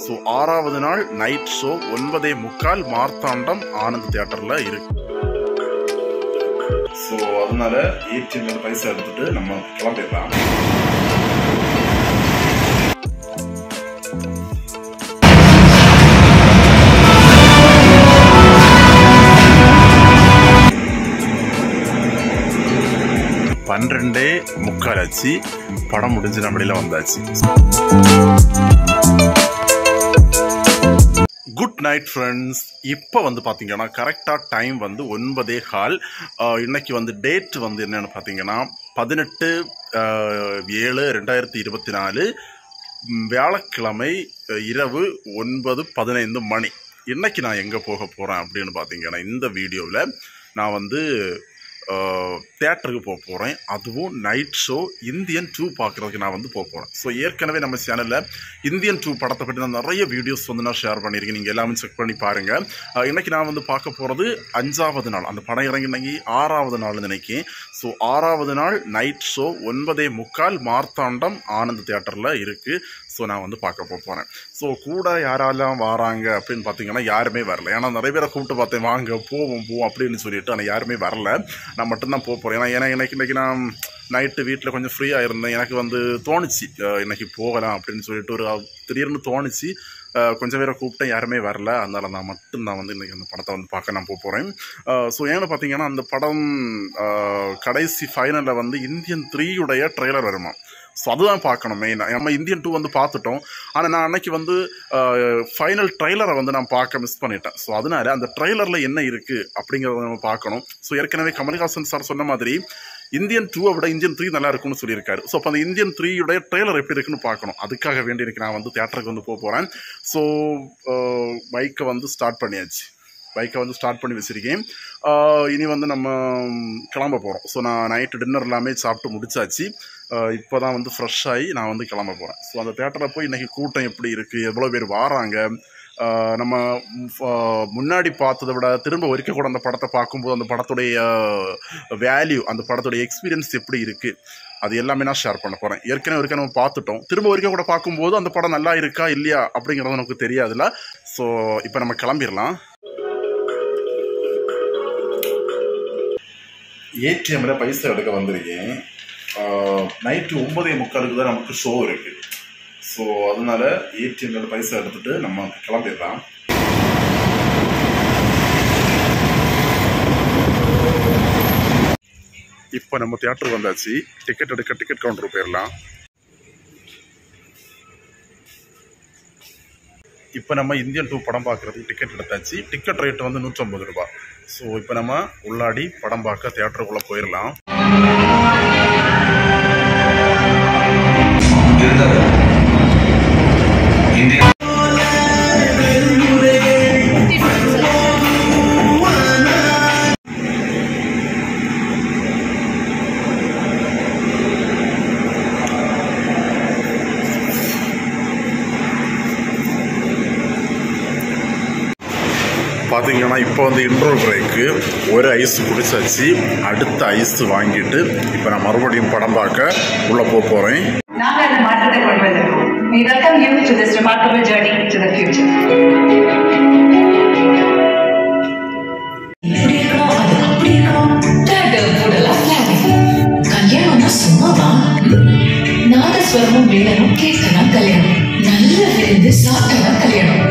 So 6வது நாள் night show 9:45 Marthandam Anand தியேட்டர்ல இருக்கு. ஸோ அதனால ATM பைசா எடுத்துட்டு நம்ம கிளம்பிடலாம். முக்காலாச்சு படம் முடிஞ்சு நம்மளில வந்தாச்சு. Good night friends. இப்போ வந்து பார்த்தீங்கன்னா கரெக்டாக டைம் வந்து 9:15. இன்னைக்கு வந்து டேட் வந்து என்னென்னு பார்த்தீங்கன்னா 18/7/2024 வியாழக்கிழமை இரவு 9:15 மணி. இன்னைக்கு நான் எங்கே போக போகிறேன் அப்படின்னு பார்த்தீங்கன்னா இந்த வீடியோவில் நான் வந்து தியேட்டருக்கு போக போகிறேன். அதுவும் நைட் ஷோ இந்தியன் 2 பார்க்குறதுக்கு நான் வந்து போக போகிறேன். ஸோ ஏற்கனவே நம்ம சேனலில் இந்தியன் 2 படத்தை பற்றி நான் நிறைய வீடியோஸ் வந்து நான் ஷேர் பண்ணியிருக்கேன். நீங்கள் எல்லாமே செக் பண்ணி பாருங்கள். இன்றைக்கி நான் வந்து பார்க்க போகிறது 5வது நாள். அந்த படம் இறங்கி இன்னைக்கு 6வது நாள் நினைக்கிறேன். ஸோ 6வது நாள் நைட் ஷோ 9:45 மார்த்தாண்டம் ஆனந்த் தியேட்டரில் இருக்குது. ஸோ நான் வந்து பார்க்க போகிறேன். ஸோ கூட யாரெல்லாம் வராங்க அப்படின்னு பார்த்தீங்கன்னா யாருமே வரல. ஏன்னா நிறைய பேரை கூப்பிட்டு பார்த்தேன், வாங்க போவோம் அப்படின்னு சொல்லிட்டு. ஆனால் யாருமே வரல. நான் மட்டும்தான் போக போகிறேன். ஏன்னா இன்றைக்கி நான் நைட்டு வீட்டில் கொஞ்சம் ஃப்ரீயாக இருந்தேன். எனக்கு வந்து தோணுச்சு இன்றைக்கி போகலாம் அப்படின்னு சொல்லிட்டு ஒரு திடீர்னு தோணுச்சு. கொஞ்சம் பேரை கூப்பிட்டேன், யாருமே வரல. அதனால் நான் மட்டும்தான் வந்து இன்றைக்கி அந்த படத்தை வந்து பார்க்க நான் போக போகிறேன். ஸோ ஏன்னு பார்த்தீங்கன்னா அந்த படம் கடைசி ஃபைனலில் வந்து இந்தியன் 3 ட்ரெய்லர் வருமா. ஸோ அதுதான் பார்க்கணும் மெயினாக. நம்ம இந்தியன் 2 வந்து பார்த்துட்டோம். ஆனால் நான் அன்னைக்கு வந்து ஃபைனல் ட்ரெய்லரை வந்து நான் பார்க்க மிஸ் பண்ணிட்டேன். ஸோ அதனால அந்த ட்ரெய்லரில் என்ன இருக்குது அப்படிங்கிறத நம்ம பார்க்கணும். ஸோ ஏற்கனவே கமல்ஹாசன் சார் சொன்ன மாதிரி இந்தியன் 2 விட இந்தியன் 3 நல்லா இருக்குன்னு சொல்லியிருக்காரு. ஸோ அப்போ அந்த இந்தியன் 3 ட்ரெய்லர் எப்படி இருக்குன்னு பார்க்கணும். அதுக்காக வேண்டி இருக்கு நான் வந்து தியேட்டருக்கு வந்து போக போகிறேன். ஸோ பைக்கை வந்து ஸ்டார்ட் பண்ணியாச்சு. பைக்கை வந்து ஸ்டார்ட் பண்ணி வச்சுருக்கேன். இனி வந்து நம்ம கிளம்ப போகிறோம். ஸோ நான் நைட்டு டின்னர் எல்லாமே சாப்பிட்டு முடிச்சாச்சு. இப்போ தான் வந்து ஃப்ரெஷ் ஆகி நான் வந்து கிளம்ப போகிறேன். ஸோ அந்த தியேட்டரில் போய் இன்றைக்கி கூட்டம் எப்படி இருக்குது, எவ்வளோ பேர் வராங்க, நம்ம முன்னாடி பார்த்ததை விட திரும்ப ஒருக்க கூட அந்த படத்தை பார்க்கும்போது அந்த படத்துடைய வேல்யூ, அந்த படத்துடைய எக்ஸ்பீரியன்ஸ் எப்படி இருக்குது, அது எல்லாமே நான் ஷேர் பண்ண போகிறேன். ஏற்கனவே நம்ம பார்த்துட்டோம். திரும்ப ஒருக்க கூட பார்க்கும்போது அந்த படம் நல்லா இருக்கா இல்லையா அப்படிங்கிறது நமக்கு தெரியாதுல்ல. ஸோ இப்போ நம்ம கிளம்பிடலாம். ATMல பைசா எடுக்க வந்திருக்கேன். நைட்டு 9:45 தான் நமக்கு ஷோ இருக்குது. ஸோ அதனால ATMல பைசா எடுத்துட்டு நம்ம கிளம்பிடலாம். இப்போ நம்ம தியேட்டர் வந்தாச்சு. டிக்கெட் எடுக்க டிக்கெட் கவுண்டர் போயிடலாம். இப்போ நம்ம இந்தியன் 2 படம் பார்க்குறதுக்கு டிக்கெட் எடுத்தாச்சு. டிக்கெட் ரேட் வந்து 150 ரூபாய். ஸோ இப்போ நம்ம உள்ளாடி படம் பார்க்க தியேட்டருக்குள்ளே போயிடலாம். பார்த்தீங்கன்னா இப்போ வந்து இன்ட்ரோல் பிரேக்கு. ஒரு ஐஸ் குடிச்சாச்சு. அடுத்த ஐஸ் வாங்கிட்டு இப்போ நான் மறுபடியும் படம் பார்க்க உள்ளே போக போகிறேன். நாங்கள் அந்த மாற்றத்தை கொண்டு வந்திருக்கோம். We welcome you to this remarkable journey to the future. கல்யாணம்னா சும்மாவா? நாதஸ்வரமும் வேலனும் கேட்கலாம் கல்யாணம். நல்ல விருந்து சாப்பிட்டதான் கல்யாணம்.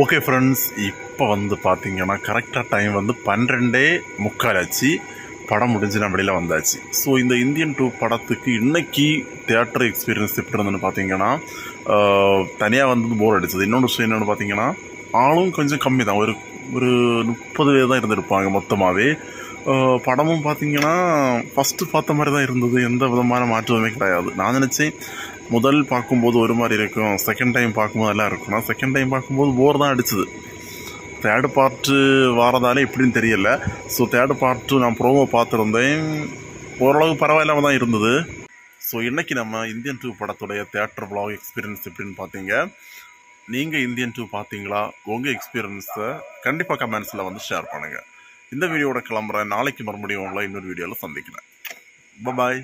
ஓகே ஃப்ரெண்ட்ஸ், இப்போ வந்து பார்த்தீங்கன்னா கரெக்டாக டைம் வந்து 12:45 ஆச்சு. படம் முடிஞ்சு நான் வெளியில் வந்தாச்சு. ஸோ இந்த இந்தியன் 2 படத்துக்கு இன்னைக்கு தியேட்டர் எக்ஸ்பீரியன்ஸ் எப்படி இருந்ததுன்னு பார்த்தீங்கன்னா, தனியாக வந்தது போர் அடிச்சது. இன்னொன்று விஷயம் என்னென்னு பார்த்தீங்கன்னா, ஆளும் கொஞ்சம் கம்மி தான், ஒரு 30 பேர் தான் இருந்திருப்பாங்க மொத்தமாகவே. படமும் பார்த்தீங்கன்னா ஃபஸ்ட்டு பார்த்த மாதிரி தான் இருந்தது, எந்த விதமான மாற்றமே கிடையாது. நான் நினச்சேன் முதல் பார்க்கும்போது ஒரு மாதிரி இருக்கும், செகண்ட் டைம் பார்க்கும்போது எல்லாம் இருக்கும். நான் செகண்ட் டைம் பார்க்கும்போது போர் தான் அடிச்சுது. தேர்டு பார்ட்டு வாரதாலே எப்படின்னு தெரியல. ஸோ தேர்டு பார்ட்டு நான் ப்ரோமோ பார்த்துருந்தேன், ஓரளவு பரவாயில்லாமல் தான் இருந்தது. ஸோ இன்றைக்கி நம்ம இந்தியன் 2 படத்துடைய தியேட்டர் vlog எக்ஸ்பீரியன்ஸ் எப்படின்னு பார்த்தீங்க. நீங்கள் இந்தியன் 2 பார்த்தீங்களா? உங்கள் எக்ஸ்பீரியன்ஸை கண்டிப்பாக கமெண்ட்ஸில் வந்து ஷேர் பண்ணுங்கள். இந்த வீடியோட கிளம்புறேன். நாளைக்கு மறுபடியும் உங்களை இன்னொரு வீடியோவில் சந்திக்கிறேன். பாய்.